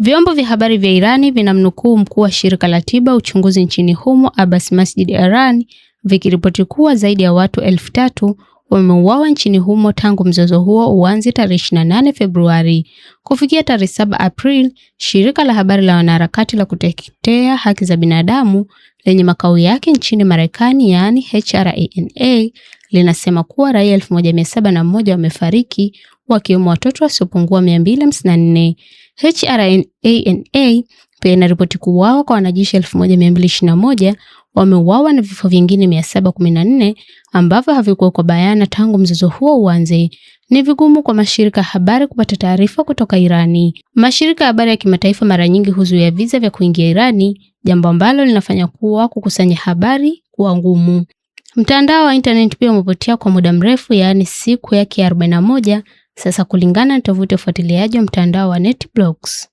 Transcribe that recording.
Vyombo vya habari vya Irani vinamnukuu mkuu wa shirika la tiba uchunguzi nchini humo Abbas Masjid Iran vikiripoti kuwa zaidi ya watu 3,000 wameuawa nchini humo tangu mzozo huo uanze tarehe 28 Februari. Kufikia tarehe 7 April, shirika la habari la wanaharakati la kutetea haki za binadamu lenye makao yake nchini Marekani, yaani HRANA, linasema kuwa raia 1701 wamefariki, wakiwemo watoto wasiopungua 254. HRANA pia inaripoti kuuawa kwa wanajeshi 1221 wameuawa na vifo vingine 714 ambavyo havikuwekwa bayana tangu mzozo huo uanze. Ni vigumu kwa mashirika ya habari kupata taarifa kutoka Irani. Mashirika ya habari ya kimataifa mara nyingi huzuia visa vya kuingia Irani, jambo ambalo linafanya kuwa kukusanya habari kuwa ngumu. Mtandao wa internet pia umepotea kwa muda mrefu, yaani siku yake 41 sasa, kulingana na tovuti ya ufuatiliaji wa mtandao wa NetBlocks.